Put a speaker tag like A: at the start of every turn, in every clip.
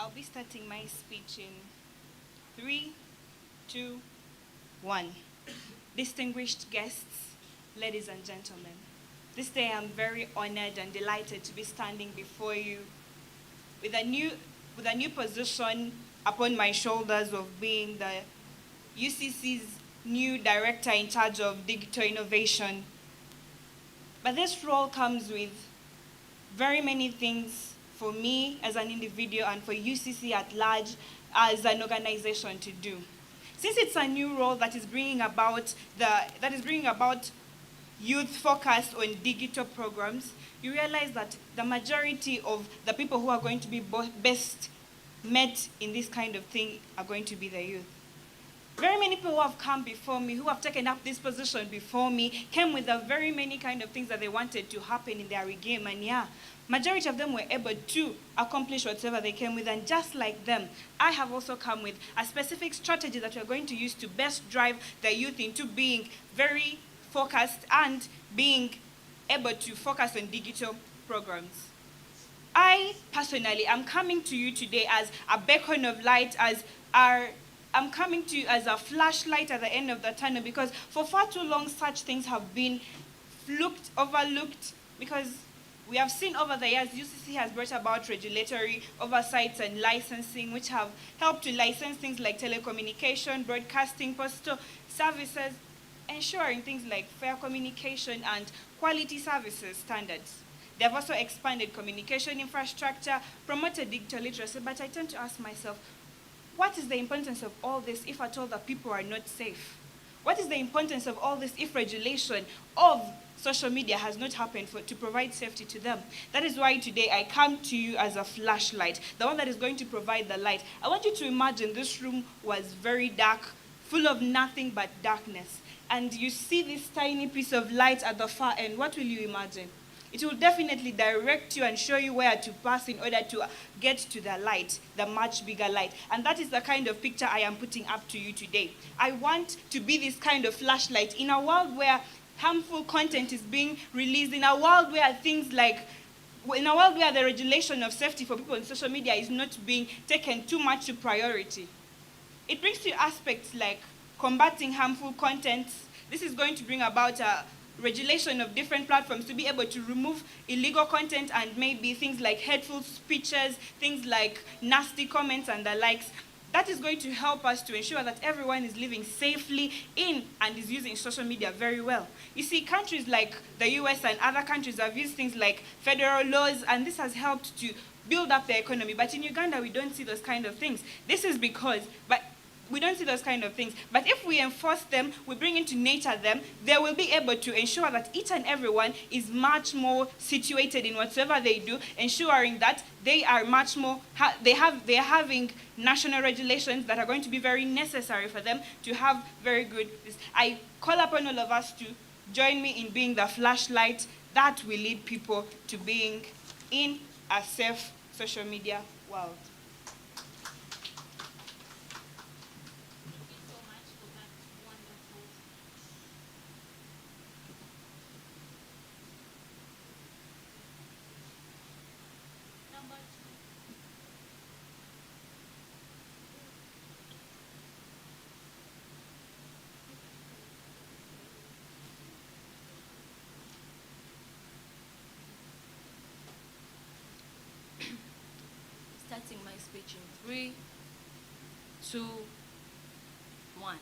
A: I'll be starting my speech in 3, 2, 1. Distinguished guests, ladies and gentlemen, this day I'm very honored and delighted to be standing before you with a new position upon my shoulders of being the UCC's new director in charge of digital innovation. But this role comes with very many things for me as an individual and for UCC at large as an organization to do. Since it's a new role that is bringing about youth focused on digital programs, you realize that the majority of the people who are going to be best met in this kind of thing are going to be the youth. Very many people who have come before me, who have taken up this position before me, came with the very many kind of things that they wanted to happen in their regime. And yeah, majority of them were able to accomplish whatever they came with. And just like them, I have also come with a specific strategy that we're going to use to best drive the youth into being very focused and being able to focus on digital programs. I personally am coming to you today as a beacon of light, I'm coming to you as a flashlight at the end of the tunnel, because for far too long such things have been overlooked, because we have seen over the years UCC has brought about regulatory oversights and licensing, which have helped to license things like telecommunication, broadcasting, postal services, ensuring things like fair communication and quality services standards. They have also expanded communication infrastructure, promoted digital literacy, but I tend to ask myself, what is the importance of all this if at all the people are not safe? What is the importance of all this if regulation of social media has not happened to provide safety to them? That is why today I come to you as a flashlight, the one that is going to provide the light. I want you to imagine this room was very dark, full of nothing but darkness. And you see this tiny piece of light at the far end. What will you imagine? It will definitely direct you and show you where to pass in order to get to the light, the much bigger light. And that is the kind of picture I am putting up to you today. I want to be this kind of flashlight in a world where harmful content is being released, in a world where the regulation of safety for people on social media is not being taken too much to priority. It brings you aspects like combating harmful content. This is going to bring about a regulation of different platforms to be able to remove illegal content and maybe things like hateful speeches, things like nasty comments and the likes. That is going to help us to ensure that everyone is living safely in and is using social media very well. You see, countries like the US and other countries have used things like federal laws, and this has helped to build up their economy. But in Uganda, we don't see those kind of things. This is because, we don't see those kind of things. But if we enforce them, we bring into nature them, they will be able to ensure that each and everyone is much more situated in whatever they do, ensuring that they are much more, they're having national regulations that are going to be very necessary for them to have very good. I call upon all of us to join me in being the flashlight that will lead people to being in a safe social media world. Starting my speech in 3, 2, 1.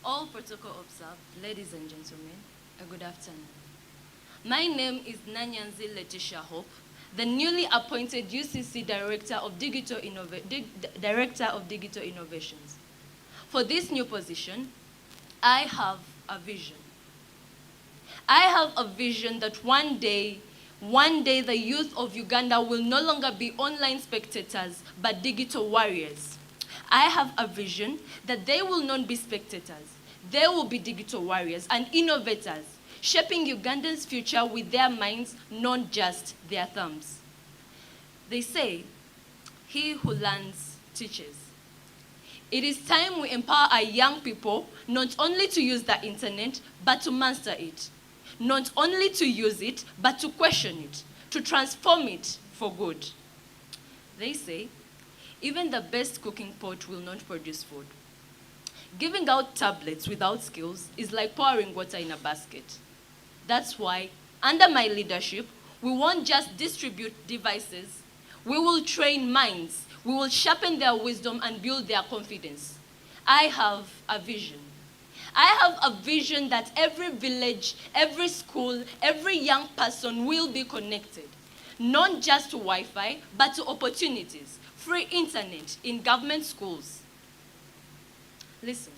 A: All protocol observed, ladies and gentlemen, a good afternoon. My name is Nanyanzi Letitia Hope, the newly appointed UCC Director of Digital Innovations. For this new position, I have a vision. I have a vision that one day the youth of Uganda will no longer be online spectators, but digital warriors. I have a vision that they will not be spectators. They will be digital warriors and innovators, shaping Uganda's future with their minds, not just their thumbs. They say, he who learns teaches. It is time we empower our young people not only to use the internet, but to master it. Not only to use it, but to question it, to transform it for good. They say,
B: Even the best cooking pot will not produce food. Giving out tablets without skills is like pouring water in a basket. That's why, under my leadership, we won't just distribute devices. We will train minds. We will sharpen their wisdom and build their confidence. I have a vision. I have a vision that every village, every school, every young person will be connected. Not just to Wi-Fi, but to opportunities, free internet in government schools. Listen,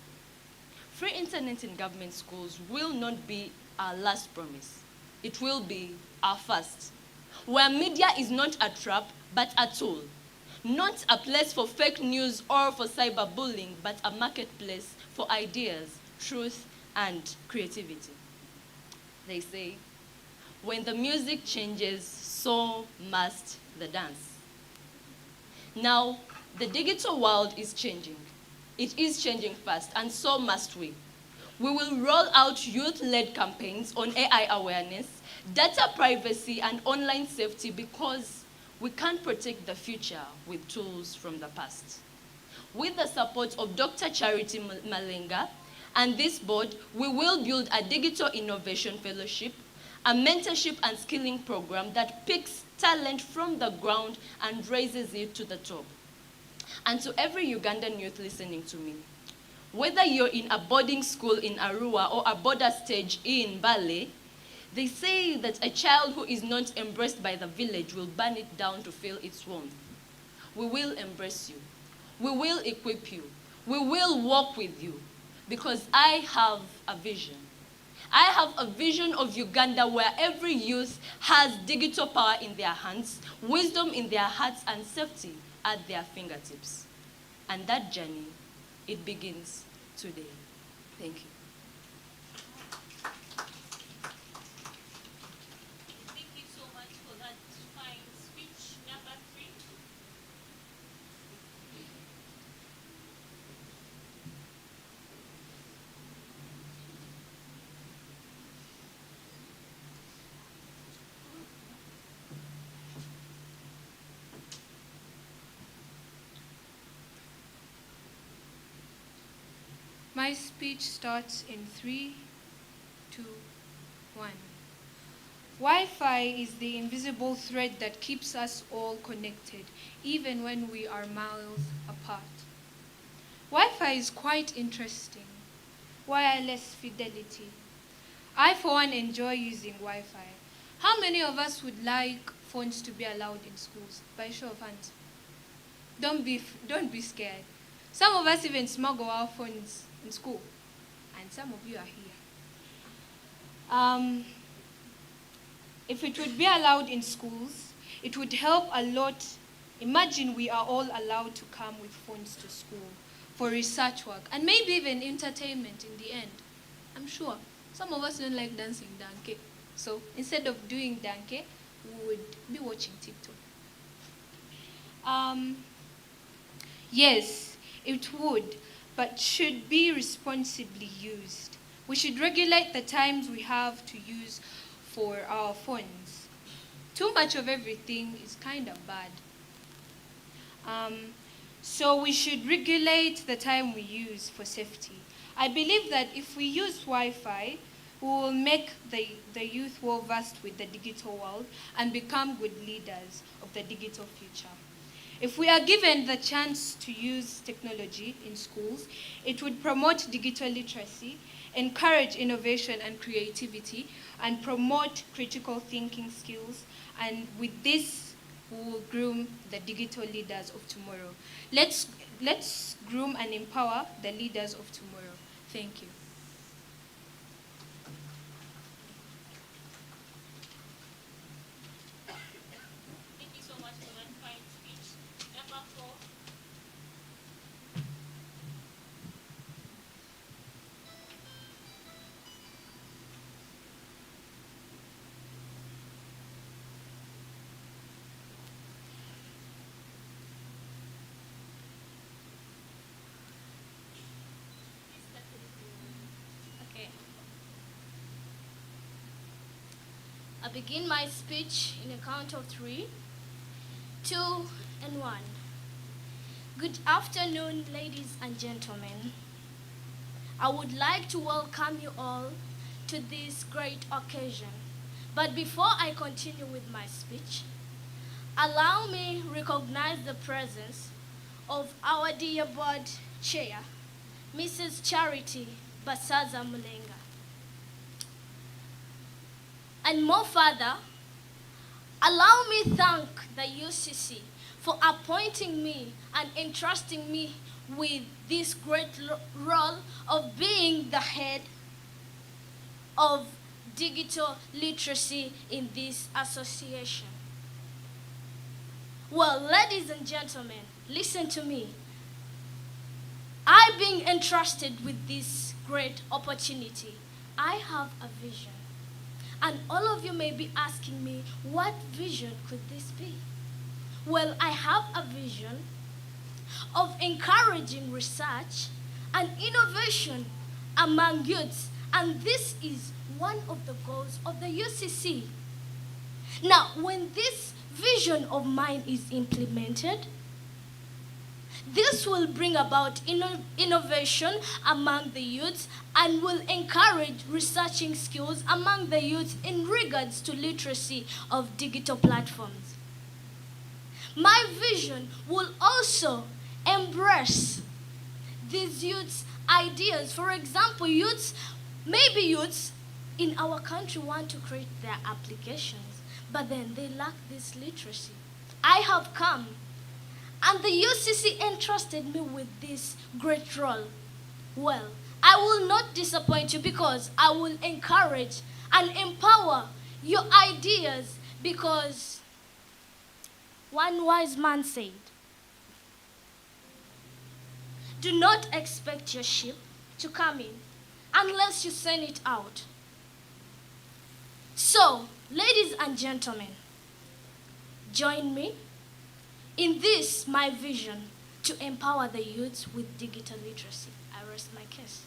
B: free internet in government schools will not be our last promise. It will be our first. Where media is not a trap, but a tool. Not a place for fake news or for cyberbullying, but a marketplace for ideas, truth, and creativity. They say, when the music changes, so must the dance. Now, the digital world is changing. It is changing fast, and so must we. We will roll out youth-led campaigns on AI awareness, data privacy, and online safety because we can't protect the future with tools from the past. With the support of Dr. Charity Malenga and this board, we will build a digital innovation fellowship, a mentorship and skilling program that picks talent from the ground and raises it to the top. And to every Ugandan youth listening to me, whether you're in a boarding school in Arua or a border stage in Bale, they say that a child who is not embraced by the village will burn it down to feel its warmth. We will embrace you. We will equip you. We will walk with you because I have a vision. I have a vision of Uganda where every youth has digital power in their hands, wisdom in their hearts, and safety at their fingertips. And that journey, it begins today. Thank you.
C: Thank you so much for that fine speech. Number 3.
D: My speech starts in 3, 2, 1. Wi-Fi is the invisible thread that keeps us all connected, even when we are miles apart. Wi-Fi is quite interesting. Wireless fidelity. I, for one, enjoy using Wi-Fi. How many of us would like phones to be allowed in schools? By show of hands. Don't be scared. Some of us even smuggle our phones in school, and some of you are here. If it would be allowed in schools, it would help a lot. Imagine we are all allowed to come with phones to school for research work, and maybe even entertainment in the end. I'm sure some of us don't like dancing donkey. So instead of doing donkey, we would be watching TikTok. Yes, it would, but should be responsibly used. We should regulate the times we have to use for our phones. Too much of everything is kind of bad. So we should regulate the time we use for safety. I believe that if we use Wi-Fi, we will make the youth well versed with the digital world and become good leaders of the digital future. If we are given the chance to use technology in schools, it would promote digital literacy, encourage innovation and creativity, and promote critical thinking skills. And with this, we will groom the digital leaders of tomorrow. Let's groom and empower the leaders of tomorrow. Thank you.
C: Thank you so much for that fine speech. Number 4.
E: Okay. I begin my speech in a count of 3, 2, and 1. Good afternoon, ladies and gentlemen. I would like to welcome you all to this great occasion. But before I continue with my speech, allow me recognize the presence of our dear board chair, Mrs. Charity Basaza Mulenga. And more further, allow me thank the UCC for appointing me and entrusting me with this great role of being the head of digital literacy in this association. Well, ladies and gentlemen, listen to me. I being entrusted with this great opportunity, I have a vision. And all of you may be asking me, what vision could this be? Well, I have a vision of encouraging research and innovation among youths, and this is one of the goals of the UCC. Now, when this vision of mine is implemented, this will bring about innovation among the youths and will encourage researching skills among the youth in regards to literacy of digital platforms. My vision will also embrace these youths' ideas. For example, maybe youths in our country want to create their applications, but then they lack this literacy. I have come, and the UCC entrusted me with this great role. Well, I will not disappoint you because I will encourage and empower your ideas, because one wise man said, do not expect your ship to come in unless you send it out. So, ladies and gentlemen, join me in this, my vision, to empower the youths with digital literacy. I rest my case.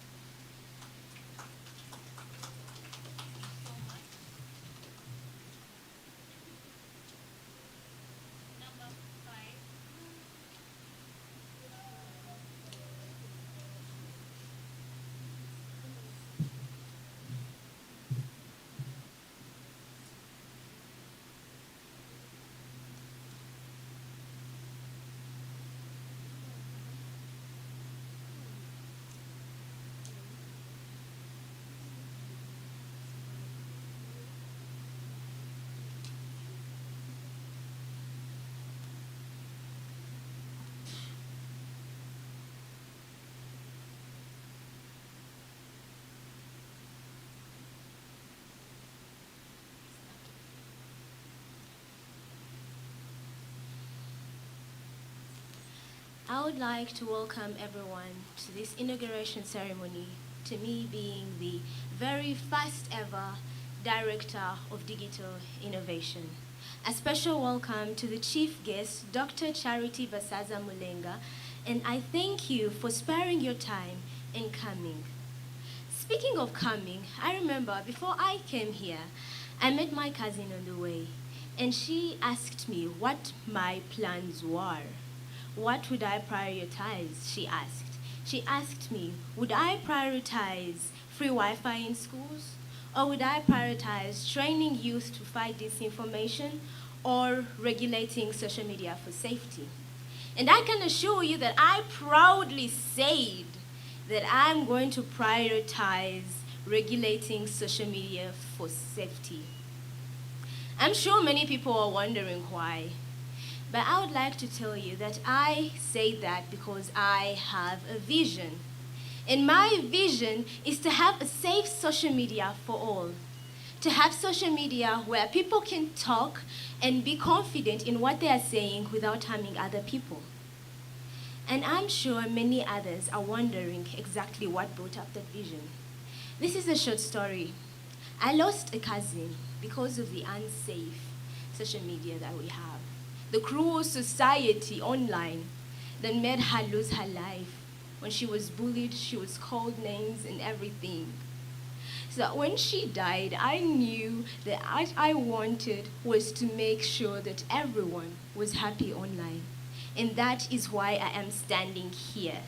C: Number 5.
B: I would like to welcome everyone to this inauguration ceremony, to me being the very first ever Director of Digital Innovation. A special welcome to the chief guest, Dr. Charity Basaza Mulenga, and I thank you for sparing your time in coming. Speaking of coming, I remember before I came here, I met my cousin on the way, and she asked me what my plans were. What would I prioritize, she asked. She asked me, would I prioritize free Wi-Fi in schools? Or would I prioritize training youth to fight disinformation or regulating social media for safety? And I can assure you that I proudly said that I'm going to prioritize regulating social media for safety. I'm sure many people are wondering why. But I would like to tell you that I say that because I have a vision. And my vision is to have a safe social media for all. To have social media where people can talk and be confident in what they are saying without harming other people. And I'm sure many others are wondering exactly what brought up that vision. This is a short story. I lost a cousin because of the unsafe social media that we have. The cruel society online that made her lose her life. When she was bullied, she was called names and everything. So when she died, I knew that what I wanted was to make sure that everyone was happy online. And that is why I am standing here.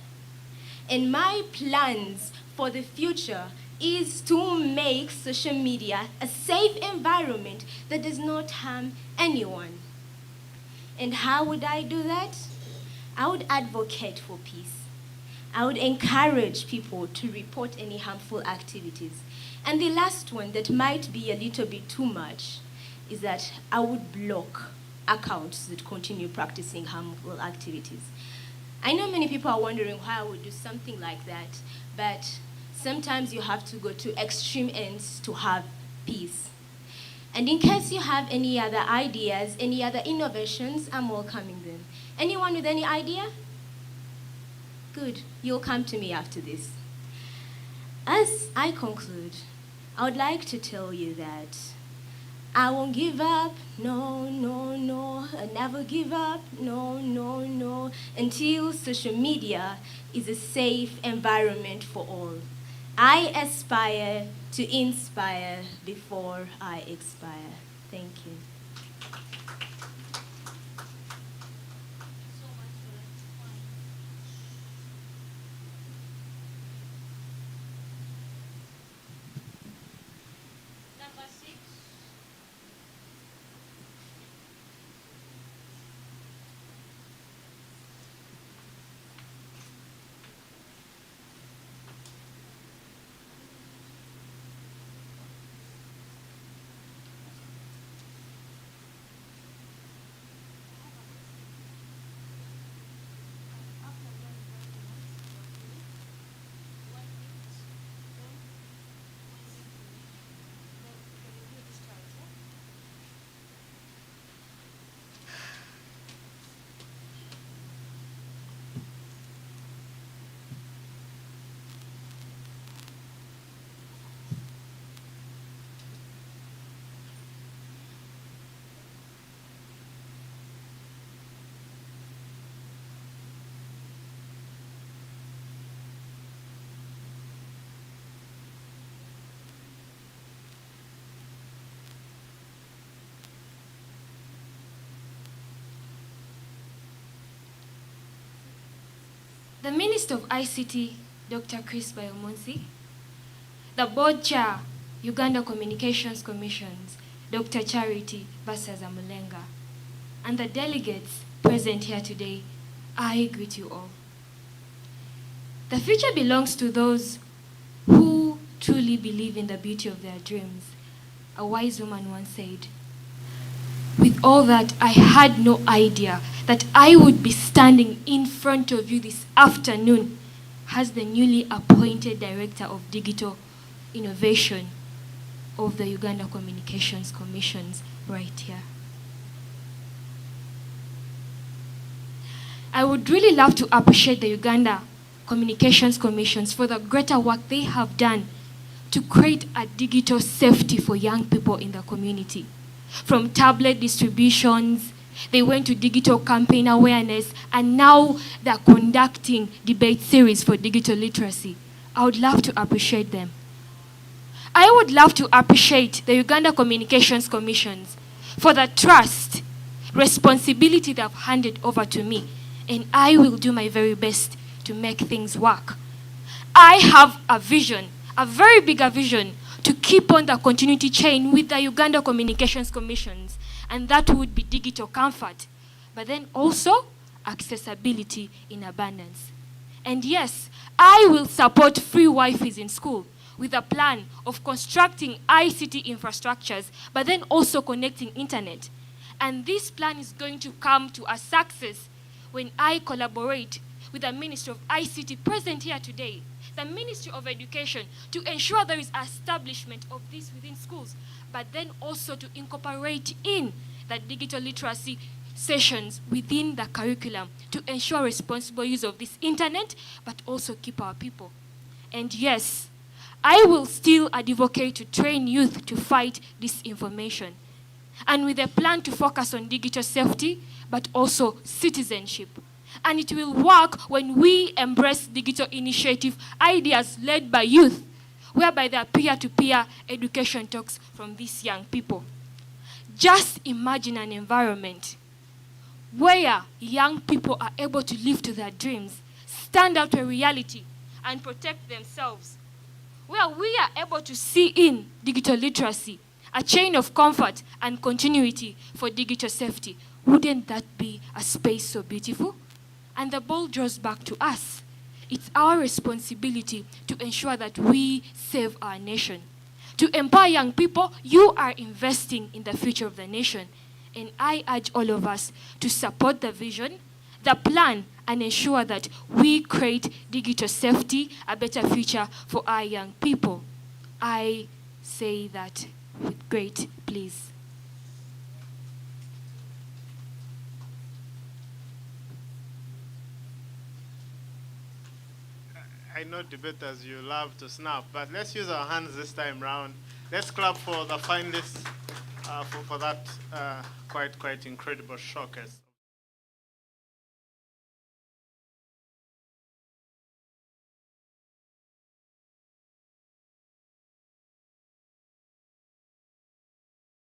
B: And my plans for the future is to make social media a safe environment that does not harm anyone. And how would I do that? I would advocate for peace. I would encourage people to report any harmful activities. And the last one that might be a little bit too much is that I would block accounts that continue practicing harmful activities. I know many people are wondering why I would do something like that, but sometimes you have to go to extreme ends to have peace. And in case you have any other ideas, any other innovations, I'm welcoming them. Anyone with any idea? Good, you'll come to me after this. As I conclude, I would like to tell you that I won't give up, no, no, no. I never give up, no, no, no. Until social media is a safe environment for all. I aspire to inspire before I expire. Thank you.
C: So much for that fine speech. Number 6.
D: The Minister of ICT, Dr. Chris Bayomonsi, the Board Chair, Uganda Communications Commissions, Dr. Charity Basaza Mulenga, and the delegates present here today, I greet you all. The future belongs to those who truly believe in the beauty of their dreams. A wise woman once said, "With all that, I had no idea that I would be standing in front of you this afternoon as the newly appointed Director of Digital Innovation of the Uganda Communications Commissions right here." I would really love to appreciate the Uganda Communications Commissions for the greater work they have done to create a digital safety for young people in the community. From tablet distributions, they went to digital campaign awareness, and now they're conducting debate series for digital literacy. I would love to appreciate them. I would love to appreciate the Uganda Communications Commissions for the trust, responsibility they've handed over to me, and I will do my very best to make things work. I have a vision, a very big vision, to keep on the continuity chain with the Uganda Communications Commissions, and that would be digital comfort, but then also accessibility in abundance. And yes, I will support free Wi-Fi in school with a plan of constructing ICT infrastructures, but then also connecting internet. And this plan is going to come to a success when I collaborate with the Ministry of ICT present here today, the Ministry of Education, to ensure there is establishment of this within schools, but then also to incorporate in the digital literacy sessions within the curriculum to ensure responsible use of this internet, but also keep our people. And yes, I will still advocate to train youth to fight disinformation, and with a plan to focus on digital safety, but also citizenship. And it will work when we embrace digital initiative ideas led by youth, whereby there are peer-to-peer education talks from these young people. Just imagine an environment
F: where young people are able to live to their dreams, stand out to reality, and protect themselves. Where we are able to see in digital literacy a chain of comfort and continuity for digital safety. Wouldn't that be a space so beautiful? And the ball draws back to us. It's our responsibility to ensure that we save our nation. To empower young people, you are investing in the future of the nation. And I urge all of us to support the vision, the plan, and ensure that we create digital safety, a better future for our young people. I say that with great please.
G: I know debaters, you love to snap, but let's use our hands this time round. Let's clap for the finalists for that quite incredible showcase.